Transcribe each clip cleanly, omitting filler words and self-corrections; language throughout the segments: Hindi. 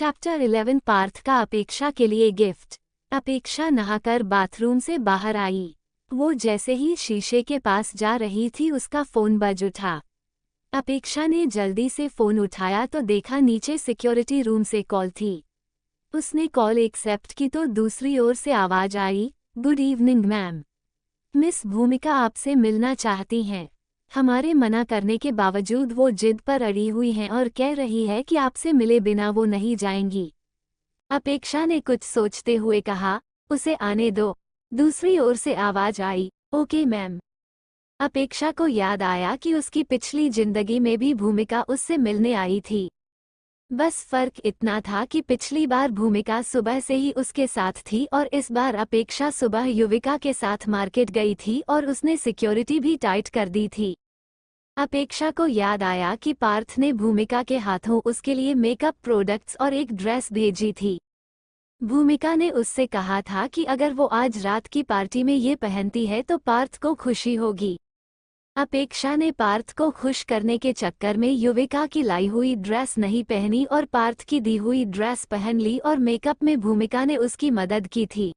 चैप्टर 11 पार्थ का अपेक्षा के लिए गिफ्ट। अपेक्षा नहाकर बाथरूम से बाहर आई। वो जैसे ही शीशे के पास जा रही थी उसका फोन बज उठा। अपेक्षा ने जल्दी से फोन उठाया तो देखा नीचे सिक्योरिटी रूम से कॉल थी। उसने कॉल एक्सेप्ट की तो दूसरी ओर से आवाज आई, गुड इवनिंग मैम, मिस भूमिका आपसे मिलना चाहती हैं। हमारे मना करने के बावजूद वो जिद पर अड़ी हुई हैं और कह रही है कि आपसे मिले बिना वो नहीं जाएंगी। अपेक्षा ने कुछ सोचते हुए कहा, उसे आने दो। दूसरी ओर से आवाज आई, ओके मैम। अपेक्षा को याद आया कि उसकी पिछली जिंदगी में भी भूमिका उससे मिलने आई थी। बस फर्क इतना था कि पिछली बार भूमिका सुबह से ही उसके साथ थी और इस बार अपेक्षा सुबह युविका के साथ मार्केट गई थी और उसने सिक्योरिटी भी टाइट कर दी थी। अपेक्षा को याद आया कि पार्थ ने भूमिका के हाथों उसके लिए मेकअप प्रोडक्ट्स और एक ड्रेस भेजी थी। भूमिका ने उससे कहा था कि अगर वो आज रात की पार्टी में ये पहनती है तो पार्थ को खुशी होगी। अपेक्षा ने पार्थ को खुश करने के चक्कर में युविका की लाई हुई ड्रेस नहीं पहनी और पार्थ की दी हुई ड्रेस पहन ली और मेकअप में भूमिका ने उसकी मदद की थी।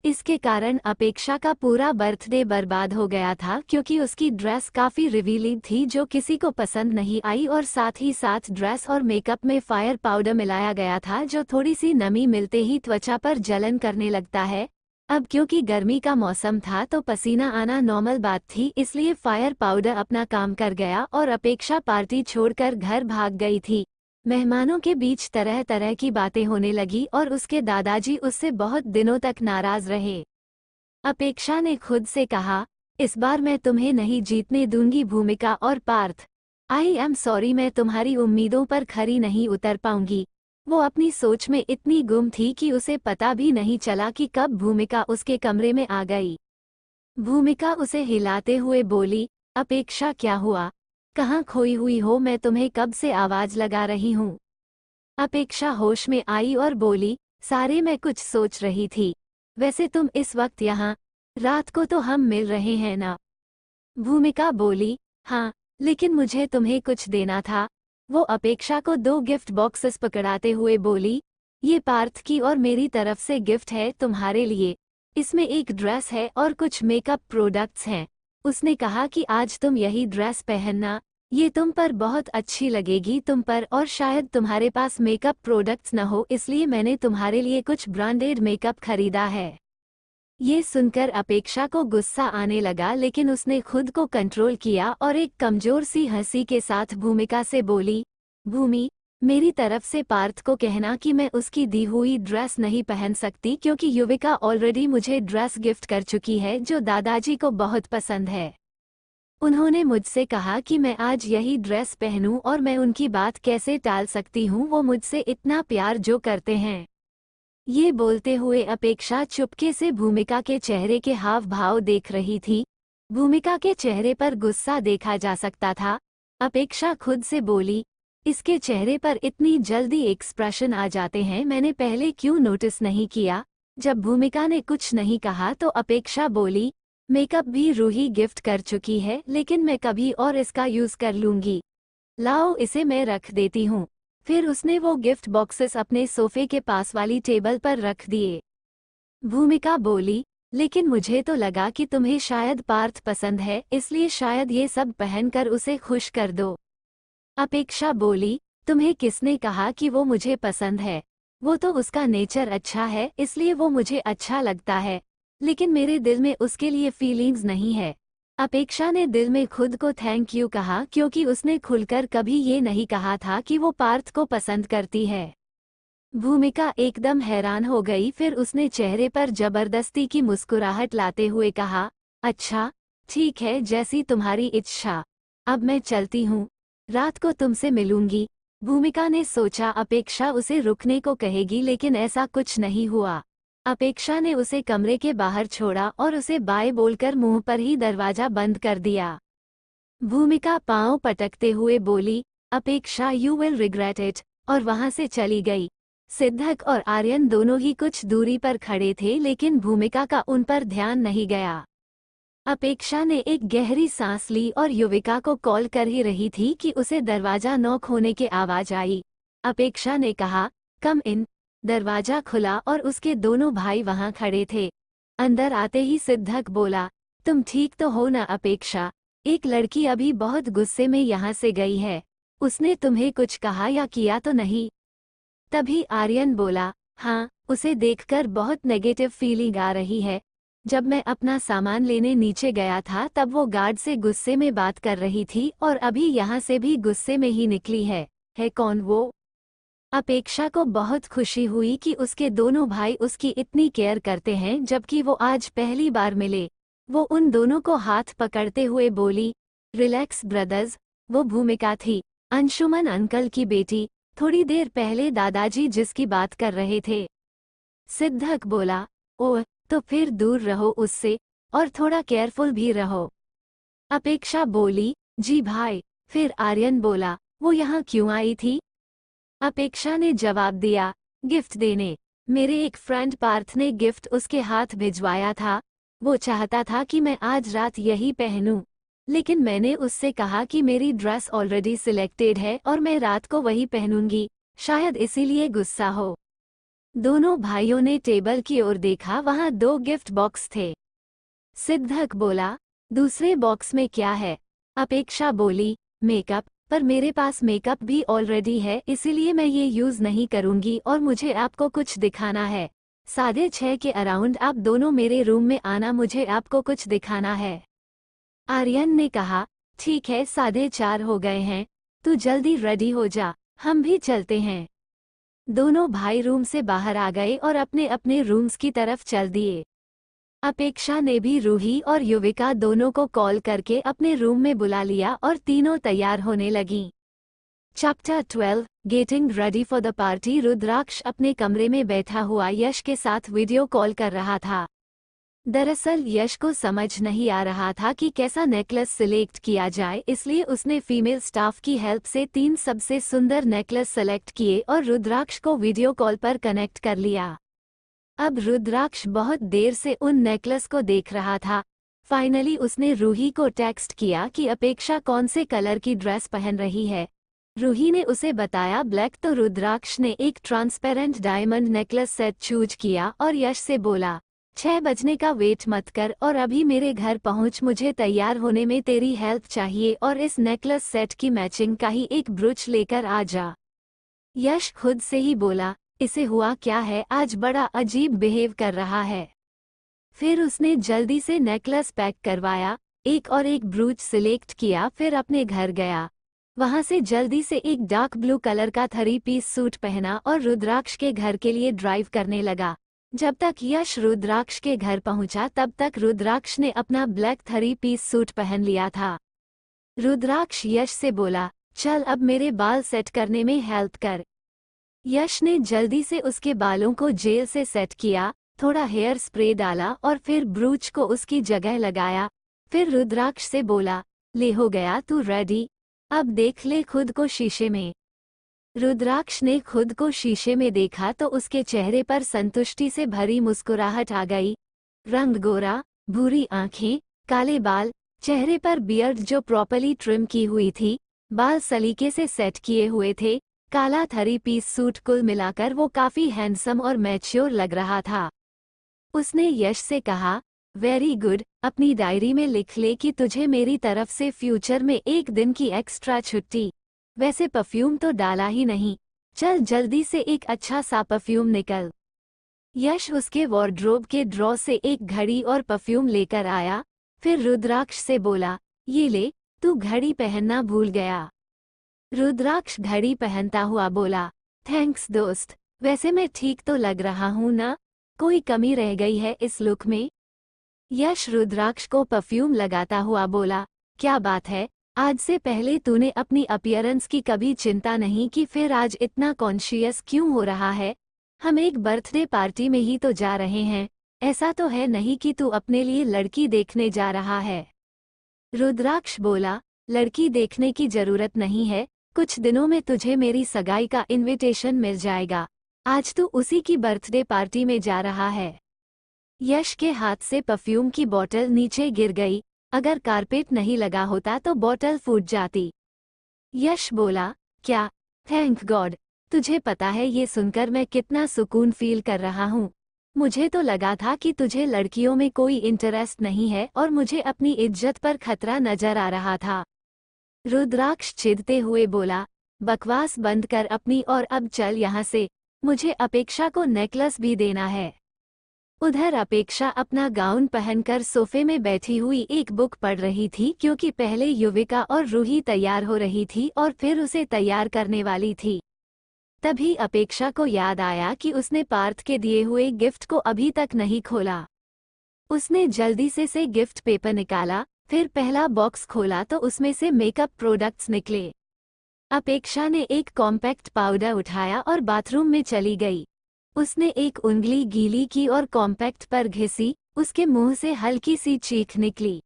इसके कारण अपेक्षा का पूरा बर्थडे बर्बाद हो गया था क्योंकि उसकी ड्रेस काफी रिवीलिंग थी जो किसी को पसंद नहीं आई और साथ ही साथ ड्रेस और मेकअप में फायर पाउडर मिलाया गया था जो थोड़ी सी नमी मिलते ही त्वचा पर जलन करने लगता है। अब क्योंकि गर्मी का मौसम था तो पसीना आना नॉर्मल बात थी, इसलिए फायर पाउडर अपना काम कर गया और अपेक्षा पार्टी छोड़कर घर भाग गई थी। मेहमानों के बीच तरह तरह की बातें होने लगी और उसके दादाजी उससे बहुत दिनों तक नाराज रहे। अपेक्षा ने खुद से कहा, इस बार मैं तुम्हें नहीं जीतने दूंगी भूमिका और पार्थ। आई एम सॉरी, मैं तुम्हारी उम्मीदों पर खरी नहीं उतर पाऊंगी। वो अपनी सोच में इतनी गुम थी कि उसे पता भी नहीं चला कि कब भूमिका उसके कमरे में आ गई। भूमिका उसे हिलाते हुए बोली, अपेक्षा क्या हुआ? कहाँ खोई हुई हो? मैं तुम्हें कब से आवाज लगा रही हूँ। अपेक्षा होश में आई और बोली, सारे मैं कुछ सोच रही थी। वैसे तुम इस वक्त यहाँ? रात को तो हम मिल रहे हैं ना? भूमिका बोली, हाँ, लेकिन मुझे तुम्हें कुछ देना था। वो अपेक्षा को 2 गिफ्ट बॉक्सेस पकड़ाते हुए बोली, ये पार्थ की और मेरी तरफ से गिफ्ट है तुम्हारे लिए। इसमें एक ड्रेस है और कुछ मेकअप प्रोडक्ट्स हैं। उसने कहा कि आज तुम यही ड्रेस पहनना, ये तुम पर बहुत अच्छी लगेगी तुम पर, और शायद तुम्हारे पास मेकअप प्रोडक्ट्स न हो इसलिए मैंने तुम्हारे लिए कुछ ब्रांडेड मेकअप खरीदा है। ये सुनकर अपेक्षा को गुस्सा आने लगा लेकिन उसने खुद को कंट्रोल किया और एक कमजोर सी हंसी के साथ भूमिका से बोली, भूमि, मेरी तरफ से पार्थ को कहना कि मैं उसकी दी हुई ड्रेस नहीं पहन सकती क्योंकि युविका ऑलरेडी मुझे ड्रेस गिफ्ट कर चुकी है जो दादाजी को बहुत पसंद है। उन्होंने मुझसे कहा कि मैं आज यही ड्रेस पहनूं और मैं उनकी बात कैसे टाल सकती हूं, वो मुझसे इतना प्यार जो करते हैं। ये बोलते हुए अपेक्षा चुपके से भूमिका के चेहरे के हाव भाव देख रही थी। भूमिका के चेहरे पर गुस्सा देखा जा सकता था। अपेक्षा खुद से बोली, इसके चेहरे पर इतनी जल्दी एक्सप्रेशन आ जाते हैं, मैंने पहले क्यों नोटिस नहीं किया। जब भूमिका ने कुछ नहीं कहा तो अपेक्षा बोली, मेकअप भी रूही गिफ्ट कर चुकी है लेकिन मैं कभी और इसका यूज कर लूंगी। लाओ इसे मैं रख देती हूँ। फिर उसने वो गिफ्ट बॉक्सेस अपने सोफे के पास वाली टेबल पर रख दिए। भूमिका बोली, लेकिन मुझे तो लगा कि तुम्हें शायद पार्थ पसंद है इसलिए शायद ये सब पहनकर उसे खुश कर दो। अपेक्षा बोली, तुम्हें किसने कहा कि वो मुझे पसंद है? वो तो उसका नेचर अच्छा है इसलिए वो मुझे अच्छा लगता है, लेकिन मेरे दिल में उसके लिए फीलिंग्स नहीं है। अपेक्षा ने दिल में खुद को थैंक यू कहा क्योंकि उसने खुलकर कभी ये नहीं कहा था कि वो पार्थ को पसंद करती है। भूमिका एकदम हैरान हो गई, फिर उसने चेहरे पर जबरदस्ती की मुस्कुराहट लाते हुए कहा, अच्छा, ठीक है, जैसी तुम्हारी इच्छा। अब मैं चलती हूँ, रात को तुमसे मिलूंगी। भूमिका ने सोचा अपेक्षा उसे रुकने को कहेगी लेकिन ऐसा कुछ नहीं हुआ। अपेक्षा ने उसे कमरे के बाहर छोड़ा और उसे बाय बोलकर मुंह पर ही दरवाजा बंद कर दिया। भूमिका पांव पटकते हुए बोली, अपेक्षा यू विल रिग्रेट इट, और वहां से चली गई। सिद्धक और आर्यन दोनों ही कुछ दूरी पर खड़े थे लेकिन भूमिका का उन पर ध्यान नहीं गया। अपेक्षा ने एक गहरी सांस ली और युविका को कॉल कर ही रही थी कि उसे दरवाजा नॉक होने की आवाज आई। अपेक्षा ने कहा, कम इन। दरवाजा खुला और उसके दोनों भाई वहां खड़े थे। अंदर आते ही सिद्धक बोला, तुम ठीक तो हो ना अपेक्षा? एक लड़की अभी बहुत गुस्से में यहाँ से गई है। उसने तुम्हें कुछ कहा या किया तो नहीं? तभी आर्यन बोला, हाँ, उसे देखकर बहुत नेगेटिव फीलिंग आ रही है। जब मैं अपना सामान लेने नीचे गया था तब वो गार्ड से गुस्से में बात कर रही थी और अभी यहाँ से भी गुस्से में ही निकली है। कौन वो? अपेक्षा को बहुत खुशी हुई कि उसके दोनों भाई उसकी इतनी केयर करते हैं, जबकि वो आज पहली बार मिले। वो उन दोनों को हाथ पकड़ते हुए बोली, रिलैक्स ब्रदर्स। वो भूमिका थी, अंशुमन अंकल की बेटी, थोड़ी देर पहले दादाजी जिसकी बात कर रहे थे। सिद्धक बोला, ओह, तो फिर दूर रहो उससे, और थोड़ा केयरफुल भी रहो। अपेक्षा बोली, जी भाई। फिर आर्यन बोला, वो यहाँ क्यों आई थी? अपेक्षा ने जवाब दिया, गिफ्ट देने। मेरे एक फ्रेंड पार्थ ने गिफ्ट उसके हाथ भिजवाया था। वो चाहता था कि मैं आज रात यही पहनूं, लेकिन मैंने उससे कहा कि मेरी ड्रेस ऑलरेडी सिलेक्टेड है और मैं रात को वही पहनूंगी, शायद इसीलिए गुस्सा हो। दोनों भाइयों ने टेबल की ओर देखा, वहां 2 गिफ्ट बॉक्स थे। सिद्धक बोला, दूसरे बॉक्स में क्या है? अपेक्षा बोली, मेकअप, पर मेरे पास मेकअप भी ऑलरेडी है, इसीलिए मैं ये यूज नहीं करूंगी और मुझे आपको कुछ दिखाना है। 6:30 के अराउंड आप दोनों मेरे रूम में आना, मुझे आपको कुछ दिखाना है। आर्यन ने कहा, ठीक है, 4:30 हो गए हैं, तू जल्दी रेडी हो जा, हम भी चलते हैं। दोनों भाई रूम से बाहर आ गए और अपने अपने रूम्स की तरफ चल दिए। अपेक्षा ने भी रूही और युविका दोनों को कॉल करके अपने रूम में बुला लिया और तीनों तैयार होने लगीं। Chapter 12, getting ready for the party. Rudraksh अपने कमरे में बैठा हुआ यश के साथ वीडियो कॉल कर रहा था। दरअसल यश को समझ नहीं आ रहा था कि कैसा नेकलेस सिलेक्ट किया जाए, इसलिए उसने फीमेल स्टाफ की हेल्प से 3 सबसे सुंदर नेकलेस सेलेक्ट किए और रुद्राक्ष को वीडियो कॉल पर कनेक्ट कर लिया। अब रुद्राक्ष बहुत देर से उन नेकलेस को देख रहा था। फाइनली उसने रूही को टेक्स्ट किया कि अपेक्षा कौन से कलर की ड्रेस पहन रही है। रूही ने उसे बताया ब्लैक, तो रुद्राक्ष ने एक transparent diamond necklace set choose किया और यश से बोला, 6 बजने का वेट मत कर और अभी मेरे घर पहुंच, मुझे तैयार होने में तेरी हेल्प चाहिए और इस नेकलेस सेट की मैचिंग का ही एक ब्रूच लेकर आ जा। यश खुद से ही बोला, इसे हुआ क्या है, आज बड़ा अजीब बिहेव कर रहा है। फिर उसने जल्दी से नेकलेस पैक करवाया, एक और एक ब्रूच सिलेक्ट किया, फिर अपने घर गया। वहां से जल्दी से एक डार्क ब्लू कलर का 3 पीस सूट पहना और रुद्राक्ष के घर के लिए ड्राइव करने लगा। जब तक यश रुद्राक्ष के घर पहुंचा तब तक रुद्राक्ष ने अपना ब्लैक 3 पीस सूट पहन लिया था। रुद्राक्ष यश से बोला, चल अब मेरे बाल सेट करने में हेल्प कर। यश ने जल्दी से उसके बालों को जेल से सेट किया, थोड़ा हेयर स्प्रे डाला और फिर ब्रूच को उसकी जगह लगाया। फिर रुद्राक्ष से बोला, ले हो गया तू रेडी, अब देख ले खुद को शीशे में। रुद्राक्ष ने खुद को शीशे में देखा तो उसके चेहरे पर संतुष्टि से भरी मुस्कुराहट आ गई। रंग गोरा, भूरी आंखें, काले बाल, चेहरे पर बियर्ड जो प्रॉपर्ली ट्रिम की हुई थी, बाल सलीके से सेट किए हुए थे, काला 3 पीस सूट, कुल मिलाकर वो काफी हैंडसम और मैच्योर लग रहा था। उसने यश से कहा, वेरी गुड, अपनी डायरी में लिख ले कि तुझे मेरी तरफ से फ्यूचर में 1 दिन की एक्स्ट्रा छुट्टी। वैसे परफ्यूम तो डाला ही नहीं, चल जल्दी से एक अच्छा सा परफ्यूम निकल। यश उसके वार्डरोब के ड्रॉ से एक घड़ी और परफ्यूम लेकर आया। फिर रुद्राक्ष से बोला, ये ले, तू घड़ी पहनना भूल गया। रुद्राक्ष घड़ी पहनता हुआ बोला, थैंक्स दोस्त, वैसे मैं ठीक तो लग रहा हूँ ना, कोई कमी रह गई है इस लुक में? यश रुद्राक्ष को परफ्यूम लगाता हुआ बोला, क्या बात है, आज से पहले तूने अपनी अपीयरेंस की कभी चिंता नहीं की, फिर आज इतना कॉन्शियस क्यों हो रहा है? हम एक बर्थडे पार्टी में ही तो जा रहे हैं, ऐसा तो है नहीं कि तू अपने लिए लड़की देखने जा रहा है। रुद्राक्ष बोला, लड़की देखने की जरूरत नहीं है, कुछ दिनों में तुझे मेरी सगाई का इनविटेशन मिल जाएगा, आज तू उसी की बर्थडे पार्टी में जा रहा है। यश के हाथ से परफ्यूम की बोतल नीचे गिर गई, अगर कारपेट नहीं लगा होता तो बोतल फूट जाती। यश बोला, क्या? थैंक गॉड, तुझे पता है ये सुनकर मैं कितना सुकून फील कर रहा हूँ। मुझे तो लगा था कि तुझे लड़कियों में कोई इंटरेस्ट नहीं है और मुझे अपनी इज्जत पर खतरा नजर आ रहा था। रुद्राक्ष चिढ़ते हुए बोला, बकवास बंद कर अपनी और अब चल यहाँ से, मुझे अपेक्षा को नेकलेस भी देना है। उधर अपेक्षा अपना गाउन पहनकर सोफे में बैठी हुई एक बुक पढ़ रही थी क्योंकि पहले युविका और रूही तैयार हो रही थी और फिर उसे तैयार करने वाली थी। तभी अपेक्षा को याद आया कि उसने पार्थ के दिए हुए गिफ्ट को अभी तक नहीं खोला। उसने जल्दी से गिफ्ट पेपर निकाला, फिर पहला बॉक्स खोला तो उसमें से मेकअप प्रोडक्ट्स निकले। अपेक्षा ने एक कॉम्पैक्ट पाउडर उठाया और बाथरूम में चली गई। उसने एक उंगली गीली की और कॉम्पैक्ट पर घिसी, उसके मुंह से हल्की सी चीख निकली।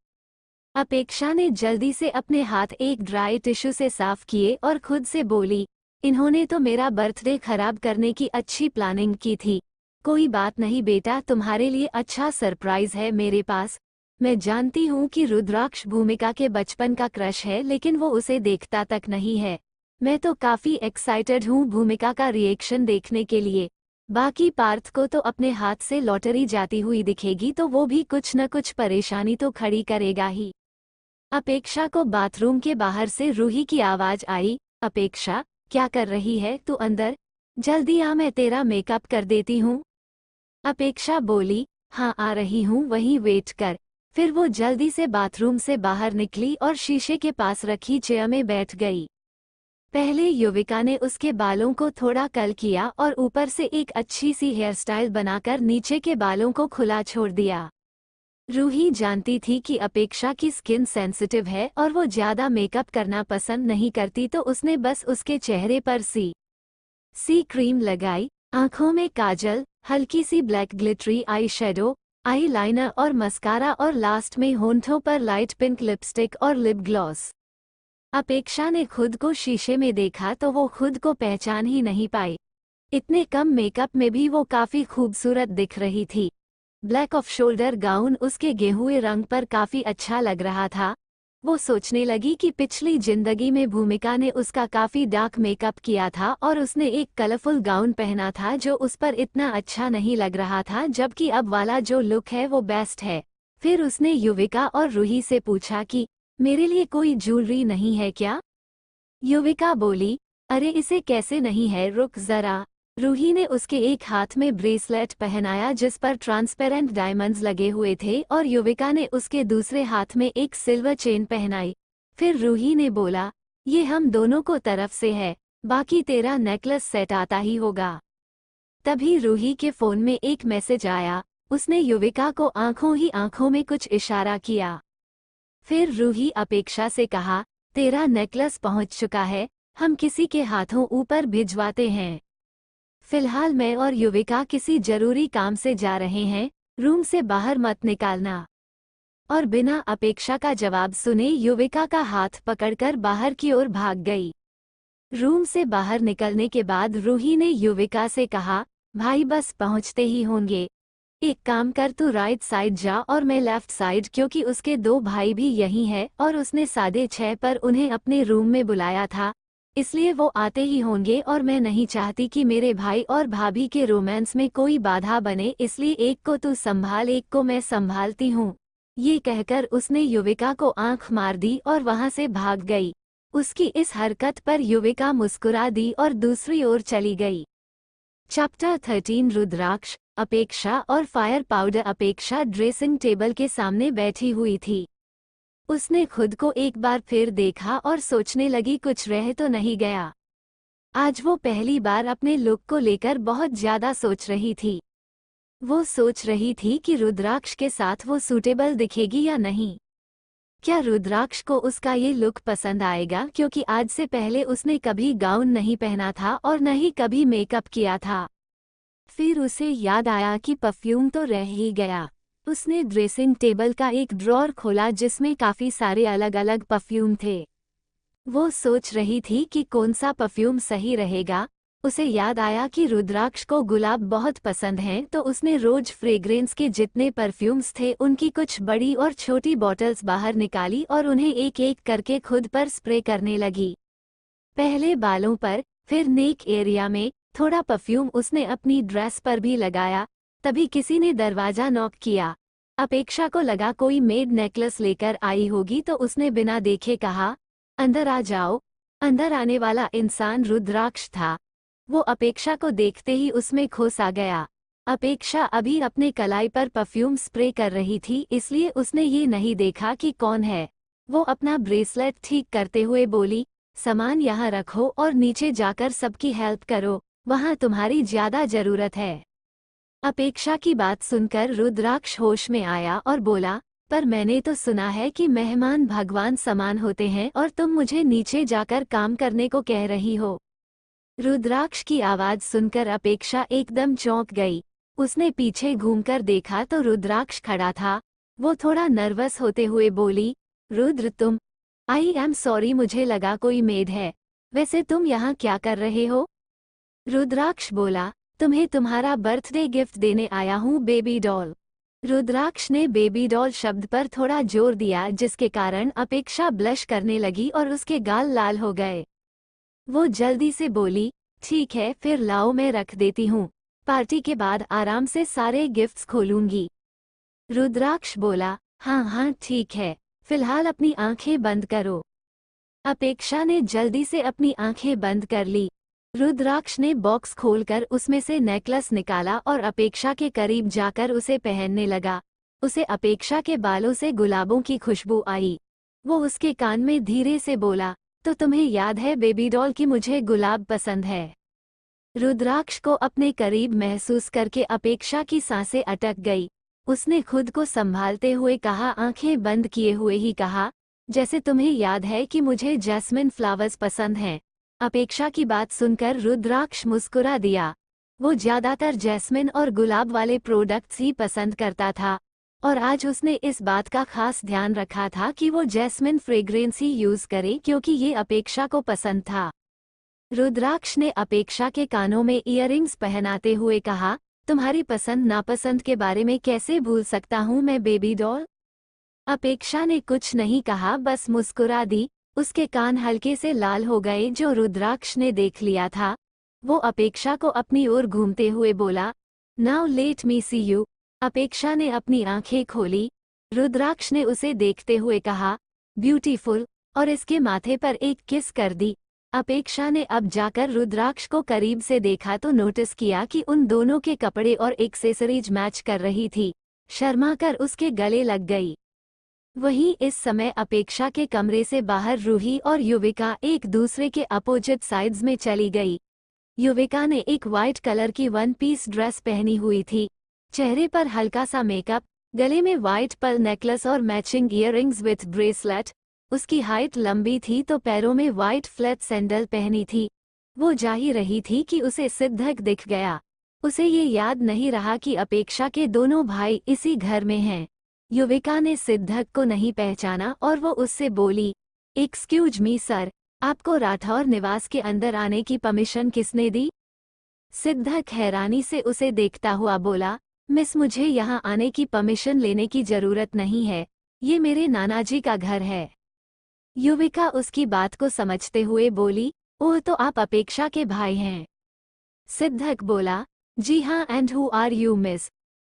अपेक्षा ने जल्दी से अपने हाथ एक ड्राई टिश्यू से साफ किए और खुद से बोली, इन्होंने तो मेरा बर्थडे खराब करने की अच्छी प्लानिंग की थी। कोई बात नहीं बेटा, तुम्हारे लिए अच्छा सरप्राइज है मेरे पास। मैं जानती हूँ कि रुद्राक्ष भूमिका के बचपन का क्रश है लेकिन वो उसे देखता तक नहीं है। मैं तो काफी एक्साइटेड हूँ भूमिका का रिएक्शन देखने के लिए। बाकी पार्थ को तो अपने हाथ से लॉटरी जाती हुई दिखेगी तो वो भी कुछ न कुछ परेशानी तो खड़ी करेगा ही। अपेक्षा को बाथरूम के बाहर से रूही की आवाज आई, अपेक्षा क्या कर रही है तू अंदर? जल्दी आ, मैं तेरा मेकअप कर देती हूँ। अपेक्षा बोली, हाँ आ रही हूँ, वहीं वेट कर। फिर वो जल्दी से बाथरूम से बाहर निकली और शीशे के पास रखी चेयर में बैठ गई। पहले युविका ने उसके बालों को थोड़ा कर्ल किया और ऊपर से एक अच्छी सी हेयर स्टाइल बनाकर नीचे के बालों को खुला छोड़ दिया। रूही जानती थी कि अपेक्षा की स्किन सेंसिटिव है और वो ज्यादा मेकअप करना पसंद नहीं करती तो उसने बस उसके चेहरे पर सी क्रीम लगाई, आंखों में काजल, हल्की सी black glittery eye shadow, eye liner और मस्कारा और लास्ट में होंठों पर लाइट पिंक लिपस्टिक और लिप ग्लॉस। अपेक्षा ने खुद को शीशे में देखा तो वो खुद को पहचान ही नहीं पाई। इतने कम मेकअप में भी वो काफी खूबसूरत दिख रही थी। ब्लैक ऑफ शोल्डर गाउन उसके गेहुए रंग पर काफी अच्छा लग रहा था। वो सोचने लगी कि पिछली जिंदगी में भूमिका ने उसका काफी डार्क मेकअप किया था और उसने एक कलरफुल गाउन पहना था जो उस पर इतना अच्छा नहीं लग रहा था, जबकि अब वाला जो लुक है वो बेस्ट है। फिर उसने युविका और रूही से पूछा कि मेरे लिए कोई ज्वेलरी नहीं है क्या? युविका बोली, अरे इसे कैसे नहीं है, रुक जरा। रूही ने उसके एक हाथ में ब्रेसलेट पहनाया जिस पर ट्रांसपेरेंट डायमंड्स लगे हुए थे और युविका ने उसके दूसरे हाथ में एक सिल्वर चेन पहनाई। फिर रूही ने बोला, ये हम दोनों को तरफ से है, बाकी तेरा नेकलेस सेट आता ही होगा। तभी रूही के फोन में एक मैसेज आया। उसने युविका को आंखों ही आंखों में कुछ इशारा किया। फिर रूही अपेक्षा से कहा, तेरा नेकलेस पहुंच चुका है, हम किसी के हाथों ऊपर भिजवाते हैं। फिलहाल मैं और युविका किसी जरूरी काम से जा रहे हैं, रूम से बाहर मत निकालना। और बिना अपेक्षा का जवाब सुने युविका का हाथ पकड़कर बाहर की ओर भाग गई। रूम से बाहर निकलने के बाद रूही ने युविका से कहा, भाई बस पहुंचते ही होंगे, एक काम कर तू राइट साइड जा और मैं लेफ्ट साइड, क्योंकि उसके दो भाई भी यही है और उसने 6:30 पर उन्हें अपने रूम में बुलाया था, इसलिए वो आते ही होंगे और मैं नहीं चाहती कि मेरे भाई और भाभी के रोमांस में कोई बाधा बने, इसलिए एक को तू संभाल एक को मैं संभालती हूँ। ये कहकर उसने युविका को आंख मार दी और वहां से भाग गई। उसकी इस हरकत पर युविका मुस्कुरा दी और दूसरी ओर चली गई। चैप्टर 13 रुद्राक्ष। अपेक्षा और फायर पाउडर। अपेक्षा ड्रेसिंग टेबल के सामने बैठी हुई थी। उसने खुद को एक बार फिर देखा और सोचने लगी कुछ रह तो नहीं गया। आज वो पहली बार अपने लुक को लेकर बहुत ज्यादा सोच रही थी। वो सोच रही थी कि रुद्राक्ष के साथ वो सूटेबल दिखेगी या नहीं। क्या रुद्राक्ष को उसका ये लुक पसंद आएगा, क्योंकि आज से पहले उसने कभी गाउन नहीं पहना था और न ही कभी मेकअप किया था। फिर उसे याद आया कि परफ्यूम तो रह ही गया। उसने ड्रेसिंग टेबल का एक ड्रॉर खोला जिसमें काफी सारे अलग अलग परफ्यूम थे। वो सोच रही थी कि कौन सा परफ्यूम सही रहेगा। उसे याद आया कि रुद्राक्ष को गुलाब बहुत पसंद हैं, तो उसने रोज फ्रेग्रेंस के जितने परफ्यूम्स थे उनकी कुछ बड़ी और छोटी बॉटल्स बाहर निकाली और उन्हें एक एक करके खुद पर स्प्रे करने लगी। पहले बालों पर, फिर नेक एरिया में थोड़ा परफ्यूम उसने अपनी ड्रेस पर भी लगाया। तभी किसी ने दरवाजा नॉक किया। अपेक्षा को लगा कोई मेड नेकलेस लेकर आई होगी तो उसने बिना देखे कहा, अंदर आ जाओ। अंदर आने वाला इंसान रुद्राक्ष था। वो अपेक्षा को देखते ही उसमें खो सा गया। अपेक्षा अभी अपने कलाई पर परफ्यूम स्प्रे कर रही थी, इसलिए उसने ये नहीं देखा कि कौन है। वो अपना ब्रेसलेट ठीक करते हुए बोली, सामान यहाँ रखो और नीचे जाकर सबकी हेल्प करो, वहाँ तुम्हारी ज्यादा जरूरत है। अपेक्षा की बात सुनकर रुद्राक्ष होश में आया और बोला, पर मैंने तो सुना है कि मेहमान भगवान समान होते हैं और तुम मुझे नीचे जाकर काम करने को कह रही हो। रुद्राक्ष की आवाज सुनकर अपेक्षा एकदम चौंक गई। उसने पीछे घूमकर देखा तो रुद्राक्ष खड़ा था। वो थोड़ा नर्वस होते हुए बोली, रुद्र तुम। आई एम सॉरी, मुझे लगा कोई मेड है। वैसे तुम यहाँ क्या कर रहे हो? रुद्राक्ष बोला, तुम्हें तुम्हारा बर्थडे गिफ्ट देने आया हूँ, बेबी डॉल। रुद्राक्ष ने बेबी डॉल शब्द पर थोड़ा जोर दिया, जिसके कारण अपेक्षा ब्लश करने लगी और उसके गाल लाल हो गए। वो जल्दी से बोली, ठीक है फिर लाओ, मैं रख देती हूँ। पार्टी के बाद आराम से सारे गिफ्ट्स खोलूंगी। रुद्राक्ष बोला, हाँ हाँ ठीक है, फिलहाल अपनी आंखें बंद करो। अपेक्षा ने जल्दी से अपनी आंखें बंद कर ली। रुद्राक्ष ने बॉक्स खोलकर उसमें से नेकलेस निकाला और अपेक्षा के करीब जाकर उसे पहनने लगा। उसे अपेक्षा के बालों से गुलाबों की खुशबू आई। वो उसके कान में धीरे से बोला, तो तुम्हें याद है बेबी डॉल कि मुझे गुलाब पसंद है। रुद्राक्ष को अपने करीब महसूस करके अपेक्षा की सांसें अटक गई। उसने खुद को संभालते हुए कहा, आंखें बंद किए हुए ही कहा, जैसे तुम्हें याद है कि मुझे जैस्मिन फ्लावर्स पसंद हैं। अपेक्षा की बात सुनकर रुद्राक्ष मुस्कुरा दिया। वो ज्यादातर जैस्मिन और गुलाब वाले प्रोडक्ट्स ही पसंद करता था और आज उसने इस बात का खास ध्यान रखा था कि वो जैस्मिन फ्रेग्रेंस ही यूज करे, क्योंकि ये अपेक्षा को पसंद था। रुद्राक्ष ने अपेक्षा के कानों में इयररिंग्स पहनाते हुए कहा, तुम्हारी पसंद नापसंद के बारे में कैसे भूल सकता हूँ मैं बेबी डॉल। अपेक्षा ने कुछ नहीं कहा, बस मुस्कुरा दी। उसके कान हल्के से लाल हो गए जो रुद्राक्ष ने देख लिया था। वो अपेक्षा को अपनी ओर घूमते हुए बोला, now let me see you. Apeksha ने अपनी आंखें खोली। रुद्राक्ष ने उसे देखते हुए कहा, ब्यूटीफुल, और इसके माथे पर एक किस कर दी। अपेक्षा ने अब जाकर रुद्राक्ष को करीब से देखा तो नोटिस किया कि उन दोनों के कपड़े और एक्सेसरीज मैच कर रही थी। शर्माकर उसके गले लग गई। वहीं इस समय अपेक्षा के कमरे से बाहर रूही और युविका एक दूसरे के अपोजिट साइड्स में चली गई। युविका ने एक वाइट कलर की वन पीस ड्रेस पहनी हुई थी। चेहरे पर हल्का सा मेकअप, गले में वाइट पर्ल नेकलेस और मैचिंग ईयररिंग्स विथ ब्रेसलेट। उसकी हाइट लंबी थी तो पैरों में वाइट फ्लैट सैंडल पहनी थी। वो जा ही रही थी कि उसे सिद्धक दिख गया। उसे ये याद नहीं रहा कि अपेक्षा के दोनों भाई इसी घर में हैं। युविका ने सिद्धक को नहीं पहचाना और वो उससे बोली, एक्सक्यूज मी सर, आपको राठौर निवास के अंदर आने की परमिशन किसने दी? सिद्धक हैरानी से उसे देखता हुआ बोला, मिस मुझे यहाँ आने की परमिशन लेने की जरूरत नहीं है, ये मेरे नानाजी का घर है। युविका उसकी बात को समझते हुए बोली, ओह तो आप अपेक्षा के भाई हैं। सिद्धक बोला, जी हाँ, and who are you miss?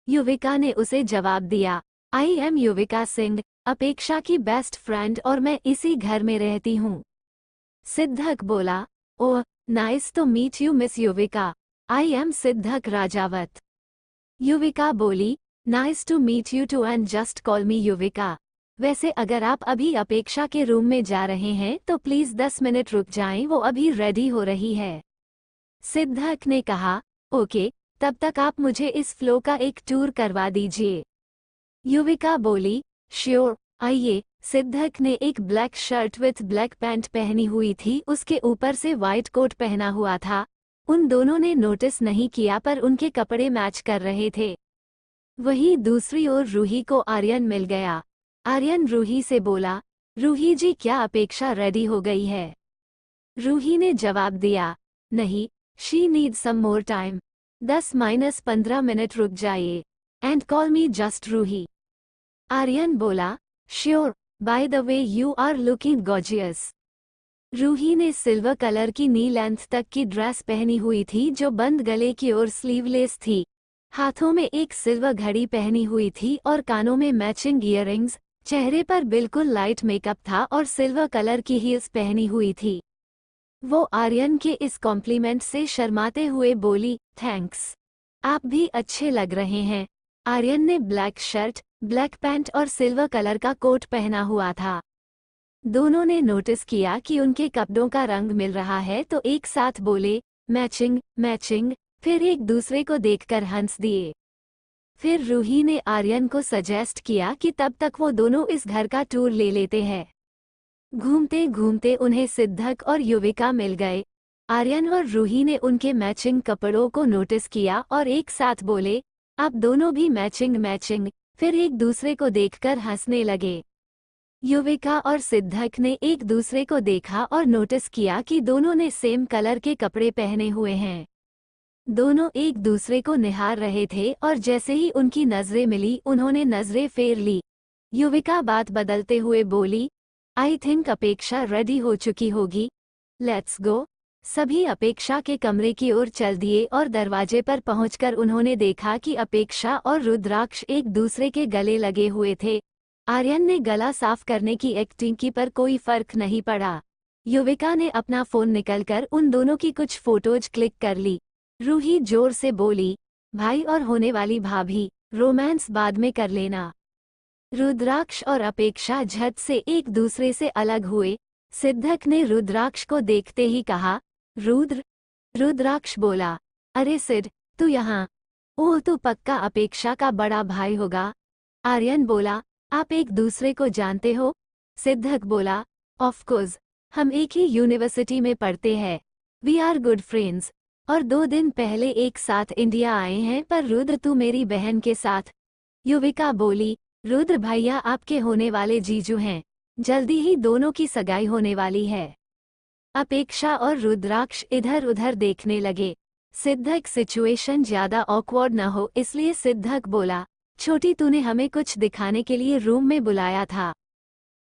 Yuvika ने उसे जवाब दिया, आई एम युविका सिंह, अपेक्षा की बेस्ट फ्रेंड, और मैं इसी घर में रहती हूँ। सिद्धक बोला, oh nice to meet you miss Yuvika, I am Siddhak Rajawat. Yuvika बोली, nice to meet you too and just call me Yuvika. वैसे अगर आप अभी अपेक्षा के रूम में जा रहे हैं तो प्लीज 10 मिनट रुक जाएं, वो अभी रेडी हो रही है। सिद्धक ने कहा, ओके, तब तक आप मुझे इस फ्लो का एक टूर करवा दीजिए। युविका बोली, श्योर, आइए। सिद्धक ने एक black shirt with black pant पहनी हुई थी, उसके ऊपर से वाइट कोट पहना हुआ था। उन दोनों ने नोटिस नहीं किया पर उनके कपड़े मैच कर रहे थे। वहीं दूसरी ओर रूही को आर्यन मिल गया। आर्यन रूही से बोला, रूही जी क्या अपेक्षा रेडी हो गई है? रूही ने जवाब दिया, नहीं, she need some more time, 10-15 minute रुक जाइए, and call me just Roohi. Aryan बोला, sure, by the way you are looking gorgeous. Roohi ने सिल्वर कलर की नी लेंथ तक की ड्रेस पहनी हुई थी जो बंद गले की ओर स्लीवलेस थी। हाथों में एक सिल्वर घड़ी पहनी हुई थी और कानों में मैचिंग ईयररिंग्स। चेहरे पर बिल्कुल लाइट मेकअप था और सिल्वर कलर की हील्स पहनी हुई थी। वो आर्यन के इस कॉम्प्लीमेंट से शर्माते हुए बोली, थैंक्स, आप भी अच्छे लग रहे हैं। आर्यन ने ब्लैक शर्ट, ब्लैक पैंट और सिल्वर कलर का कोट पहना हुआ था। दोनों ने नोटिस किया कि उनके कपड़ों का रंग मिल रहा है तो एक साथ बोले, मैचिंग मैचिंग, फिर एक दूसरे को देखकर हंस दिए। फिर रूही ने आर्यन को सजेस्ट किया कि तब तक वो दोनों इस घर का टूर ले लेते हैं। घूमते घूमते उन्हें सिद्धक और युविका मिल गए। आर्यन और रूही ने उनके मैचिंग कपड़ों को नोटिस किया और एक साथ बोले, आप दोनों भी मैचिंग मैचिंग, फिर एक दूसरे को देखकर हंसने लगे। युविका और सिद्धक ने एक दूसरे को देखा और नोटिस किया कि दोनों ने सेम कलर के कपड़े पहने हुए हैं। दोनों एक दूसरे को निहार रहे थे और जैसे ही उनकी नजरें मिली उन्होंने नजरें फेर ली। युविका बात बदलते हुए बोली, आई थिंक अपेक्षा रेडी हो चुकी होगी, लेट्स गो। सभी अपेक्षा के कमरे की ओर चल दिए और दरवाजे पर पहुंचकर उन्होंने देखा कि अपेक्षा और रुद्राक्ष एक दूसरे के गले लगे हुए थे। आर्यन ने गला साफ करने की एक्टिंग की पर कोई फर्क नहीं पड़ा। युविका ने अपना फोन निकलकर उन दोनों की कुछ फोटोज क्लिक कर ली। रूही जोर से बोली, भाई और होने वाली भाभी, रोमांस बाद में कर लेना। रुद्राक्ष और अपेक्षा झट से एक दूसरे से अलग हुए। सिद्धक ने रुद्राक्ष को देखते ही कहा, रुद्र। रुद्राक्ष बोला, अरे सिड, तू यहाँ? ओह, तू पक्का अपेक्षा का बड़ा भाई होगा। आर्यन बोला, आप एक दूसरे को जानते हो? सिद्धक बोला, ऑफ कोर्स, हम एक ही यूनिवर्सिटी में पढ़ते हैं, वी आर गुड फ्रेंड्स, और 2 दिन पहले एक साथ इंडिया आए हैं, पर रुद्र तू मेरी बहन के साथ। युविका बोली, रुद्र भैया आपके होने वाले जीजू हैं, जल्दी ही दोनों की सगाई होने वाली है। अपेक्षा और रुद्राक्ष इधर उधर देखने लगे। सिद्धक सिचुएशन ज्यादा ऑकवर्ड न हो इसलिए सिद्धक बोला, छोटी तूने हमें कुछ दिखाने के लिए रूम में बुलाया था।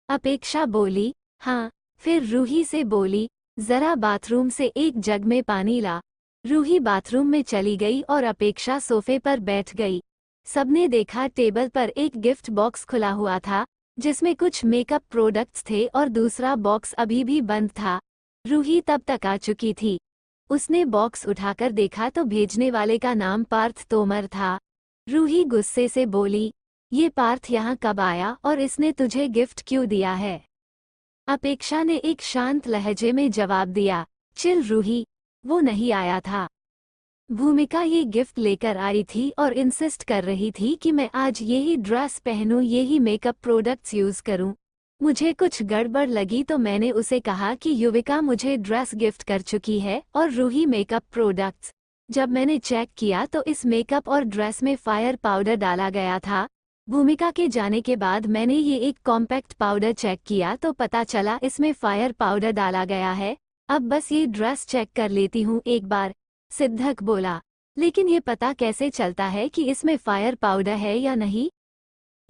अपेक्षा बोली, हाँ। फिर रूही से बोली, जरा बाथरूम से एक जग में पानी ला। रूही बाथरूम में चली गई और अपेक्षा सोफे पर बैठ गई। सबने देखा टेबल पर एक गिफ्ट बॉक्स खुला हुआ था जिसमें कुछ मेकअप प्रोडक्ट्स थे और दूसरा बॉक्स अभी भी बंद था। रूही तब तक आ चुकी थी। उसने बॉक्स उठाकर देखा तो भेजने वाले का नाम पार्थ तोमर था। रूही गुस्से से बोली, ये पार्थ यहाँ कब आया और इसने तुझे गिफ्ट क्यों दिया है? अपेक्षा ने एक शांत लहजे में जवाब दिया, चिल रूही, वो नहीं आया था। भूमिका ये गिफ्ट लेकर आई थी और इंसिस्ट कर रही थी कि मैं आज यही ड्रेस पहनूं, यही मेकअप प्रोडक्ट्स यूज करूं। मुझे कुछ गड़बड़ लगी तो मैंने उसे कहा कि युविका मुझे ड्रेस गिफ्ट कर चुकी है और रूही मेकअप प्रोडक्ट्स। जब मैंने चेक किया तो इस मेकअप और ड्रेस में फायर पाउडर डाला गया था। भूमिका के जाने के बाद मैंने ये एक कॉम्पैक्ट पाउडर चेक किया तो पता चला इसमें फायर पाउडर डाला गया है। अब बस ये ड्रेस चेक कर लेती हूँ एक बार। सिद्धक बोला, लेकिन ये पता कैसे चलता है कि इसमें फायर पाउडर है या नहीं?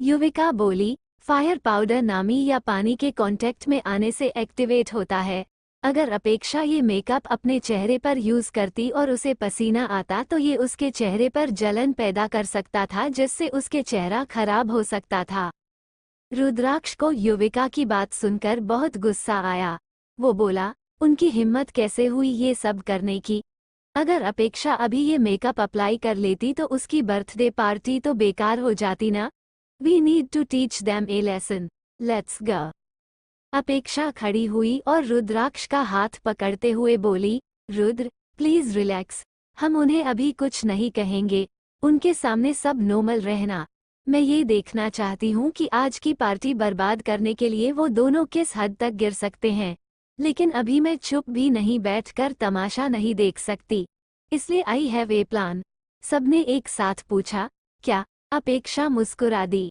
युविका बोली, फायर पाउडर नामी या पानी के कांटेक्ट में आने से एक्टिवेट होता है। अगर अपेक्षा ये मेकअप अपने चेहरे पर यूज करती और उसे पसीना आता तो ये उसके चेहरे पर जलन पैदा कर सकता था जिससे उसके चेहरा खराब हो सकता था। रुद्राक्ष को युविका की बात सुनकर बहुत गुस्सा आया। वो बोला, उनकी हिम्मत कैसे हुई ये सब करने की? अगर अपेक्षा अभी ये मेकअप अप्लाई कर लेती तो उसकी बर्थडे पार्टी तो बेकार हो जाती ना। We need to teach them a lesson, let's go. Apeksha खड़ी हुई और रुद्राक्ष का हाथ पकड़ते हुए बोली, रुद्र प्लीज रिलैक्स, हम उन्हें अभी कुछ नहीं कहेंगे, उनके सामने सब नॉर्मल रहना। मैं ये देखना चाहती हूँ कि आज की पार्टी बर्बाद करने के लिए वो दोनों किस हद तक गिर सकते हैं, लेकिन अभी मैं चुप भी नहीं बैठकर तमाशा नहीं देख सकती, इसलिए आई हैव ए प्लान। सबने एक साथ पूछा, क्या? अपेक्षा मुस्कुरा दी।